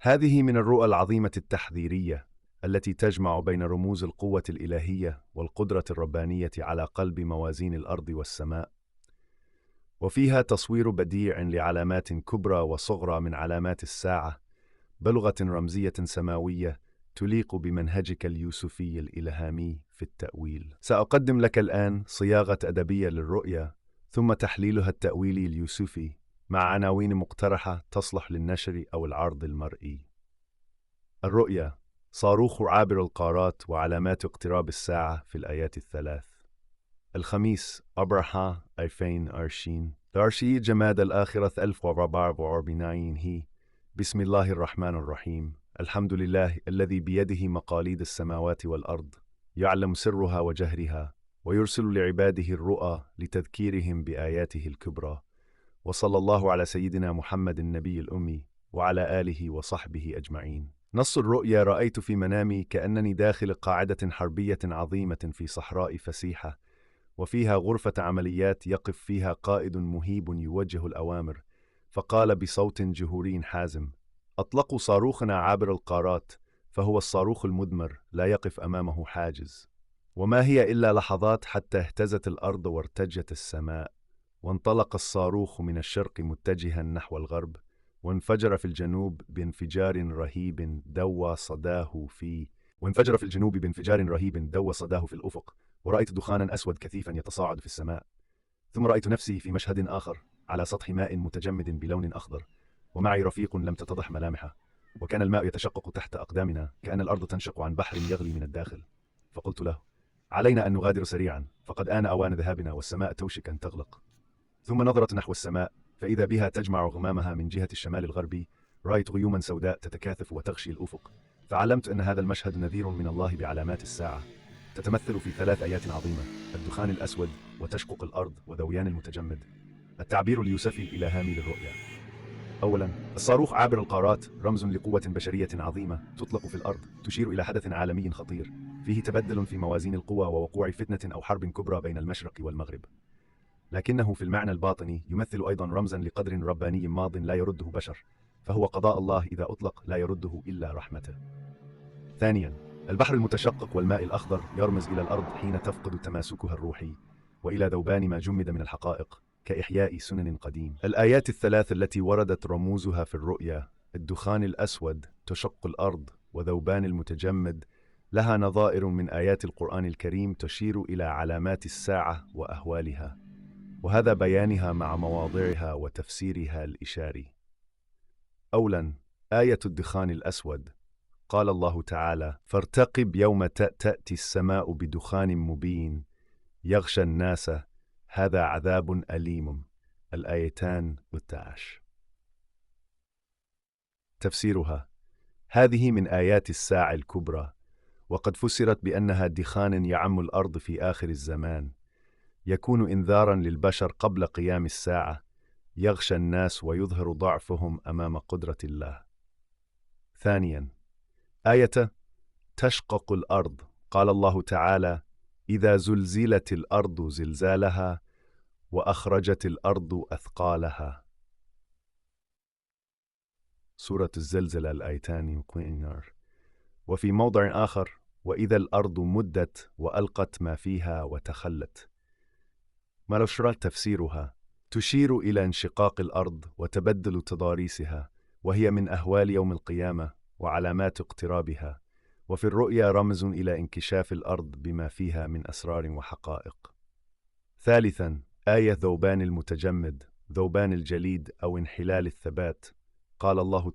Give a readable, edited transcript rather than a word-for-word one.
هذه من الرؤى العظيمة التحذيرية التي تجمع بين رموز القوة الإلهية والقدرة الربانية على قلب موازين الأرض والسماء، وفيها تصوير بديع لعلامات كبرى وصغرى من علامات الساعة بلغة رمزية سماوية تليق بمنهجك اليوسفي الإلهامي في التأويل. سأقدم لك الآن صياغة أدبية للرؤية، ثم تحليلها التأويلي اليوسفي مع عناوين مقترحة تصلح للنشر أو العرض المرئي. الرؤية: صاروخ عابر القارات وعلامات اقتراب الساعة في الآيات الثلاث. الخميس أبرها 2020 دارشي جماد الآخرة 1444 هي. بسم الله الرحمن الرحيم. الحمد لله الذي بيده مقاليد السماوات والأرض، يعلم سرها وجهرها، ويرسل لعباده الرؤى لتذكيرهم بآياته الكبرى. وصلى الله على سيدنا محمد النبي الأمي وعلى آله وصحبه أجمعين. نص الرؤيا: رأيت في منامي كأنني داخل قاعدة حربية عظيمة في صحراء فسيحة، وفيها غرفة عمليات يقف فيها قائد مهيب يوجه الأوامر، فقال بصوت جهوري حازم: أطلقوا صاروخنا عابر القارات، فهو الصاروخ المدمر لا يقف أمامه حاجز. وما هي إلا لحظات حتى اهتزت الأرض وارتجت السماء، وانطلق الصاروخ من الشرق متجها نحو الغرب، وانفجر في الجنوب بانفجار رهيب دوى صداه في الأفق، ورأيت دخانا أسود كثيفا يتصاعد في السماء. ثم رأيت نفسي في مشهد آخر على سطح ماء متجمد بلون أخضر، ومعي رفيق لم تتضح ملامحه، وكان الماء يتشقق تحت أقدامنا كأن الأرض تنشق عن بحر يغلي من الداخل. فقلت له: علينا أن نغادر سريعا، فقد آن أوان ذهابنا والسماء توشك أن تغلق. ثم نظرت نحو السماء فإذا بها تجمع غمامها من جهة الشمال الغربي. رأيت غيوما سوداء تتكاثف وتغشي الأفق، فعلمت أن هذا المشهد نذير من الله بعلامات الساعة، تتمثل في 3 آيات عظيمة: الدخان الأسود، وتشقق الأرض، وذويان المتجمد. التعبير اليوسفي الإلهامي للرؤيا: أولا، الصاروخ عابر القارات رمز لقوة بشرية عظيمة تطلق في الأرض، تشير إلى حدث عالمي خطير فيه تبدل في موازين القوى ووقوع فتنة أو حرب كبرى بين المشرق والمغرب. لكنه في المعنى الباطني يمثل أيضا رمزا لقدر رباني ماض لا يرده بشر، فهو قضاء الله إذا أطلق لا يرده إلا رحمته. ثانيا، البحر المتشقق والماء الأخضر يرمز إلى الأرض حين تفقد تماسكها الروحي، وإلى ذوبان ما جمد من الحقائق كإحياء سنن قديم. الآيات الثلاث التي وردت رموزها في الرؤيا: الدخان الأسود، تشق الأرض، وذوبان المتجمد، لها نظائر من آيات القرآن الكريم تشير إلى علامات الساعة وأهوالها، وهذا بيانها مع مواضعها وتفسيرها الإشاري. أولاً، آية الدخان الأسود. قال الله تعالى: فارتقب يوم تأتي السماء بدخان مبين يغشى الناس هذا عذاب أليم. الآيتان 13. تفسيرها: هذه من آيات الساعة الكبرى، وقد فسرت بأنها دخان يعم الأرض في آخر الزمان، يكون إنذاراً للبشر قبل قيام الساعة، يغشى الناس ويظهر ضعفهم أمام قدرة الله. ثانياً، آية تشقق الأرض. قال الله تعالى: إذا زلزلت الأرض زلزالها وأخرجت الأرض أثقالها. سورة الزلزلة الآيتان. وفي موضع آخر: وإذا الأرض مدت وألقت ما فيها وتخلت. مرشرة تفسيرها: تشير إلى انشقاق الأرض وتبدل تضاريسها، وهي من أهوال يوم القيامة وعلامات اقترابها، وفي الرؤيا رمز إلى انكشاف الأرض بما فيها من أسرار وحقائق. ثالثاً، آية ذوبان المتجمد، ذوبان الجليد أو انحلال الثبات. قال الله